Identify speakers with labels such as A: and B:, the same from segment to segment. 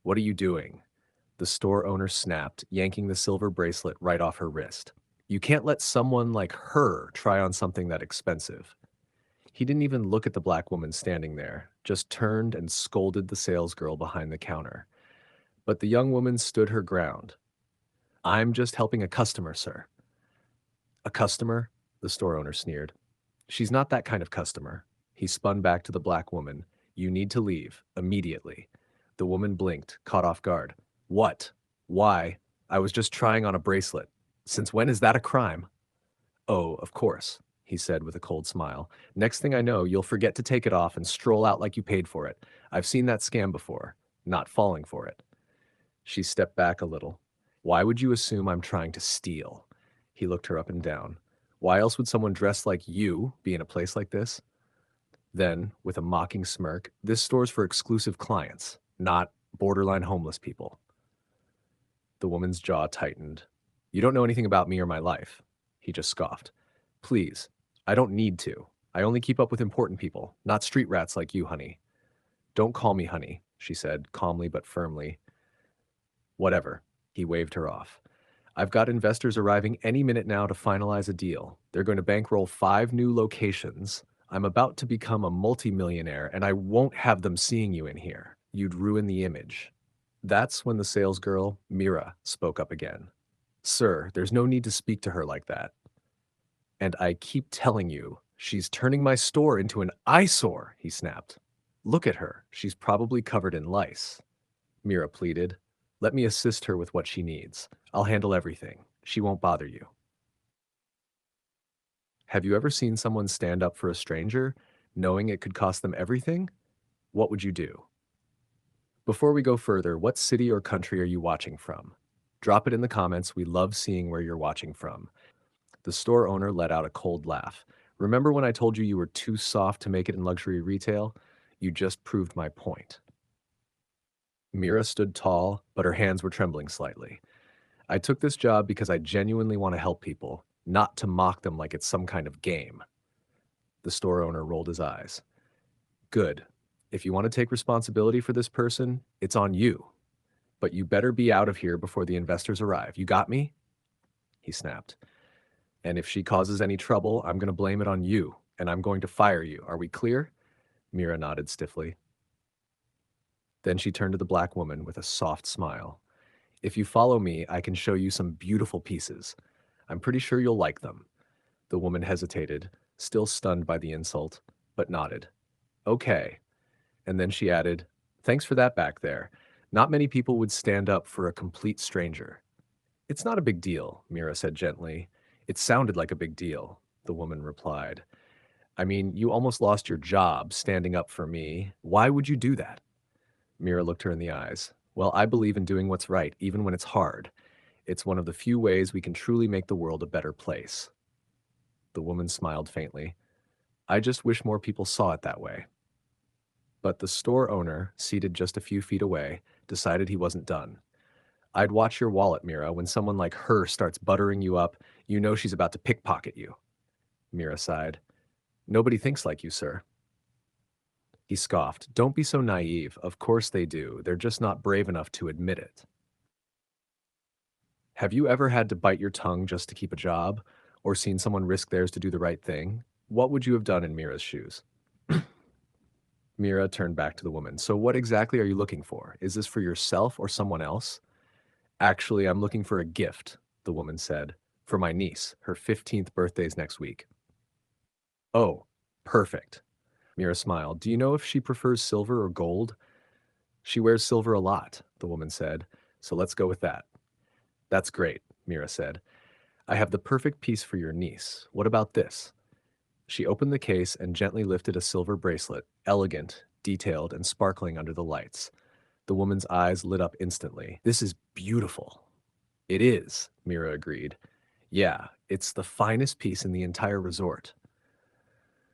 A: What are you doing? The store owner snapped, yanking the silver bracelet right off her wrist. You can't let someone like her try on something that expensive. He didn't even look at the black woman standing there, just turned and scolded the salesgirl behind the counter. But the young woman stood her ground. I'm just helping a customer, sir. A customer? The store owner sneered. She's not that kind of customer. He spun back to the black woman. You need to leave, immediately. The woman blinked, caught off guard. What? Why? I was just trying on a bracelet. Since when is that a crime? Oh, of course, he said with a cold smile. Next thing I know, you'll forget to take it off and stroll out like you paid for it. I've seen that scam before, not falling for it. She stepped back a little. Why would you assume I'm trying to steal? He looked her up and down. Why else would someone dressed like you be in a place like this? Then, with a mocking smirk, this store's for exclusive clients, not borderline homeless people. The woman's jaw tightened. You don't know anything about me or my life. He just scoffed. Please, I don't need to. I only keep up with important people, not street rats like you, honey. Don't call me honey, she said, calmly but firmly. Whatever. He waved her off. I've got investors arriving any minute now to finalize a deal. They're going to bankroll 5 new locations. I'm about to become a multimillionaire, and I won't have them seeing you in here. You'd ruin the image. That's when the salesgirl, Mira, spoke up again. Sir, there's no need to speak to her like that. And I keep telling you, she's turning my store into an eyesore, he snapped. Look at her. She's probably covered in lice. Mira pleaded. Let me assist her with what she needs. I'll handle everything. She won't bother you. Have you ever seen someone stand up for a stranger, knowing it could cost them everything? What would you do? Before we go further, what city or country are you watching from? Drop it in the comments. We love seeing where you're watching from. The store owner let out a cold laugh. Remember when I told you you were too soft to make it in luxury retail? You just proved my point. Mira stood tall, but her hands were trembling slightly. I took this job because I genuinely want to help people, not to mock them like it's some kind of game. The store owner rolled his eyes. Good. If you want to take responsibility for this person, it's on you. But you better be out of here before the investors arrive. You got me? He snapped. And if she causes any trouble, I'm going to blame it on you, and I'm going to fire you. Are we clear? Mira nodded stiffly. Then she turned to the black woman with a soft smile. If you follow me, I can show you some beautiful pieces. I'm pretty sure you'll like them. The woman hesitated, still stunned by the insult, but nodded. Okay. And then she added, thanks for that back there. Not many people would stand up for a complete stranger. It's not a big deal, Mira said gently. It sounded like a big deal, the woman replied. I mean, you almost lost your job standing up for me. Why would you do that? Mira looked her in the eyes. Well, I believe in doing what's right, even when it's hard. It's one of the few ways we can truly make the world a better place. The woman smiled faintly. I just wish more people saw it that way. But the store owner, seated just a few feet away, decided he wasn't done. I'd watch your wallet, Mira. When someone like her starts buttering you up, you know she's about to pickpocket you. Mira sighed. Nobody thinks like you, sir. He scoffed. Don't be so naive. Of course they do. They're just not brave enough to admit it. Have you ever had to bite your tongue just to keep a job, or seen someone risk theirs to do the right thing? What would you have done in Mira's shoes? Mira turned back to the woman. So what exactly are you looking for? Is this for yourself or someone else? Actually, I'm looking for a gift, the woman said. For my niece. Her 15th birthday's next week. Oh, perfect. Mira smiled. Do you know if she prefers silver or gold? She wears silver a lot, the woman said. So let's go with that. That's great, Mira said. I have the perfect piece for your niece. What about this? She opened the case and gently lifted a silver bracelet, elegant, detailed, and sparkling under the lights. The woman's eyes lit up instantly. This is beautiful. It is, Mira agreed. Yeah, it's the finest piece in the entire resort.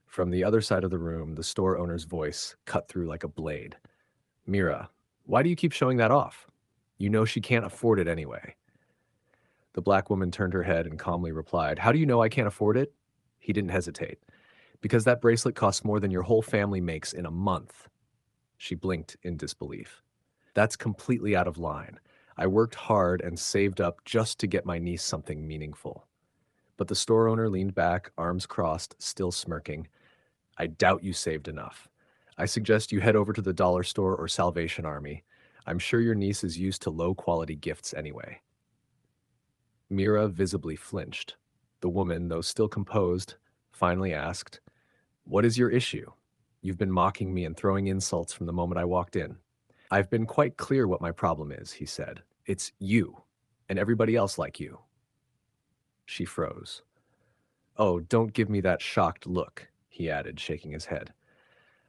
A: From the other side of the room, the store owner's voice cut through like a blade. Mira, why do you keep showing that off? You know she can't afford it anyway. The black woman turned her head and calmly replied, How do you know I can't afford it? He didn't hesitate. Because that bracelet costs more than your whole family makes in a month. She blinked in disbelief. That's completely out of line. I worked hard and saved up just to get my niece something meaningful. But the store owner leaned back, arms crossed, still smirking. I doubt you saved enough. I suggest you head over to the dollar store or Salvation Army. I'm sure your niece is used to low-quality gifts anyway. Mira visibly flinched. The woman, though still composed, finally asked, "What is your issue? You've been mocking me and throwing insults from the moment I walked in." "I've been quite clear what my problem is," he said. "It's you, and everybody else like you." She froze. "Oh, don't give me that shocked look," he added, shaking his head.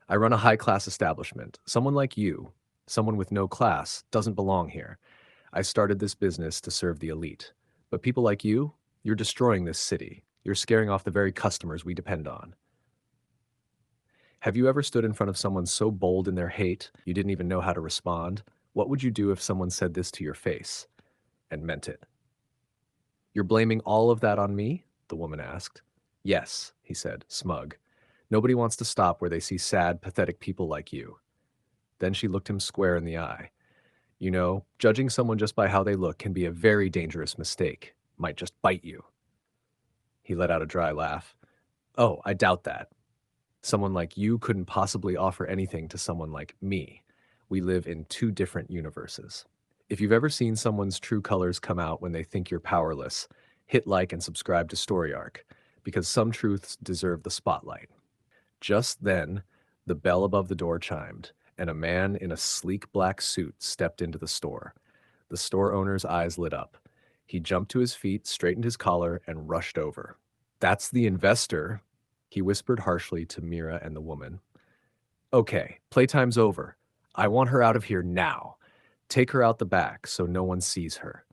A: "I run a high-class establishment. Someone like you, someone with no class, doesn't belong here. I started this business to serve the elite. But people like you, you're destroying this city. You're scaring off the very customers we depend on." Have you ever stood in front of someone so bold in their hate you didn't even know how to respond? What would you do if someone said this to your face and meant it? "You're blaming all of that on me?" the woman asked. "Yes," he said, smug. "Nobody wants to stop where they see sad, pathetic people like you." Then she looked him square in the eye. "You know, judging someone just by how they look can be a very dangerous mistake. Might just bite you." He let out a dry laugh. "Oh, I doubt that. Someone like you couldn't possibly offer anything to someone like me. We live in two different universes." If you've ever seen someone's true colors come out when they think you're powerless, hit like and subscribe to Story Arc, because some truths deserve the spotlight. Just then, the bell above the door chimed, and a man in a sleek black suit stepped into the store. The store owner's eyes lit up. He jumped to his feet, straightened his collar, and rushed over. "That's the investor," he whispered harshly to Mira and the woman. "Okay, playtime's over. I want her out of here now. Take her out the back so no one sees her."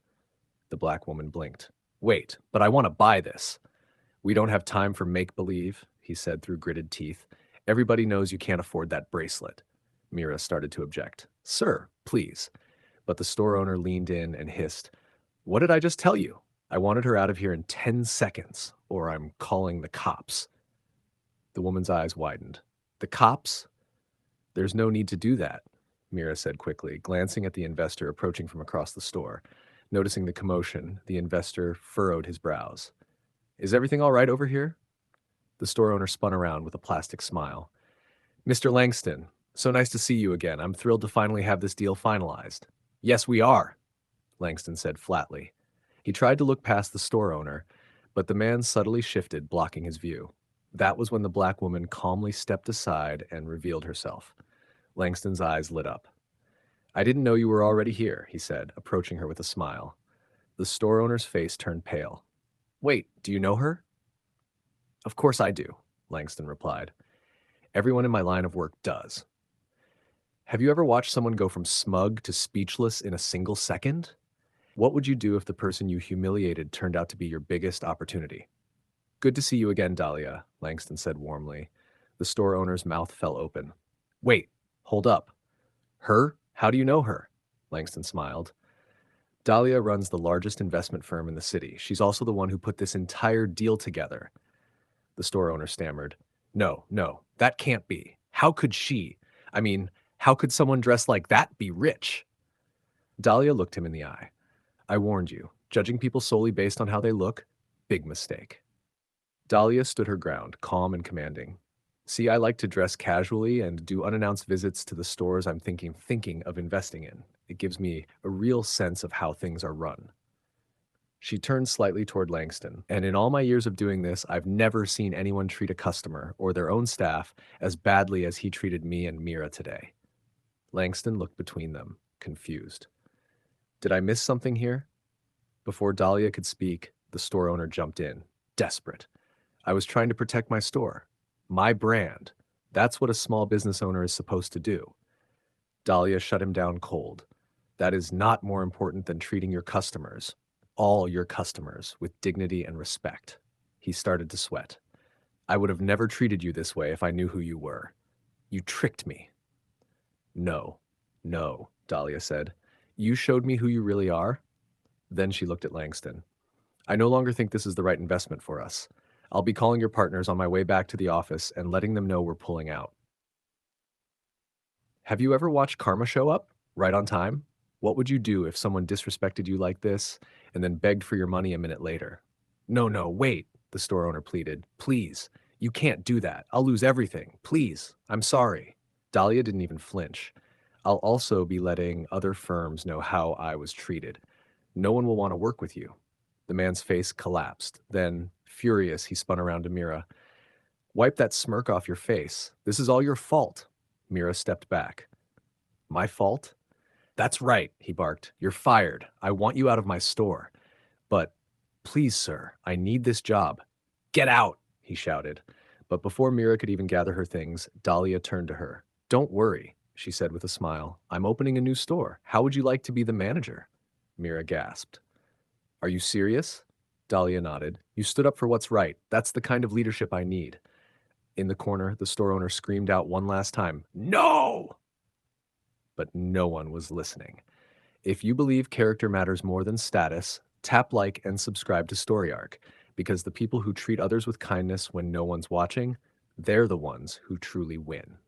A: The black woman blinked. "Wait, but I want to buy this." "We don't have time for make-believe," he said through gritted teeth. "Everybody knows you can't afford that bracelet." Mira started to object. "Sir, please." But the store owner leaned in and hissed, "What did I just tell you? I wanted her out of here in 10 seconds, or I'm calling the cops." The woman's eyes widened. "The cops?" "There's no need to do that," Mira said quickly, glancing at the investor approaching from across the store. Noticing the commotion, the investor furrowed his brows. "Is everything all right over here?" The store owner spun around with a plastic smile. "Mr. Langston, so nice to see you again. I'm thrilled to finally have this deal finalized." "Yes, we are," Langston said flatly. He tried to look past the store owner, but the man subtly shifted, blocking his view. That was when the black woman calmly stepped aside and revealed herself. Langston's eyes lit up. "I didn't know you were already here," he said, approaching her with a smile. The store owner's face turned pale. "Wait, do you know her?" "Of course I do," Langston replied. "Everyone in my line of work does." "Have you ever watched someone go from smug to speechless in a single second? What would you do if the person you humiliated turned out to be your biggest opportunity?" "Good to see you again, Dahlia," Langston said warmly. The store owner's mouth fell open. "Wait, hold up. Her? How do you know her?" Langston smiled. "Dahlia runs the largest investment firm in the city. She's also the one who put this entire deal together." The store owner stammered. "No, no, that can't be. How could she? I mean, how could someone dressed like that be rich?" Dahlia looked him in the eye. "I warned you. Judging people solely based on how they look? Big mistake." Dahlia stood her ground, calm and commanding. "See, I like to dress casually and do unannounced visits to the stores I'm thinking of investing in. It gives me a real sense of how things are run." She turned slightly toward Langston, and in all my years of doing this, I've never seen anyone treat a customer or their own staff as badly as he treated me and Mira today. Langston looked between them, confused. "Did I miss something here?" Before Dahlia could speak, the store owner jumped in, desperate. "I was trying to protect my store. My brand. That's what a small business owner is supposed to do." Dahlia shut him down cold. "That is not more important than treating your customers, all your customers, with dignity and respect." He started to sweat. "I would have never treated you this way if I knew who you were. You tricked me." "No, no," Dahlia said. "You showed me who you really are." Then she looked at Langston. "I no longer think this is the right investment for us. I'll be calling your partners on my way back to the office and letting them know we're pulling out." "Have you ever watched Karma show up?" Right on time? What would you do if someone disrespected you like this and then begged for your money a minute later? No, no, wait, the store owner pleaded. Please, you can't do that. I'll lose everything. Please, I'm sorry. Dahlia didn't even flinch. I'll also be letting other firms know how I was treated. No one will want to work with you. The man's face collapsed. Then, furious, he spun around to Mira. Wipe that smirk off your face. This is all your fault. Mira stepped back. My fault? That's right, he barked. You're fired. I want you out of my store. But please, sir, I need this job. Get out, he shouted. But before Mira could even gather her things, Dahlia turned to her. Don't worry, she said with a smile. I'm opening a new store. How would you like to be the manager? Mira gasped. Are you serious? Dahlia nodded. You stood up for what's right. That's the kind of leadership I need. In the corner, the store owner screamed out one last time, No! But no one was listening. If you believe character matters more than status, tap like and subscribe to Story Arc, because the people who treat others with kindness when no one's watching, they're the ones who truly win.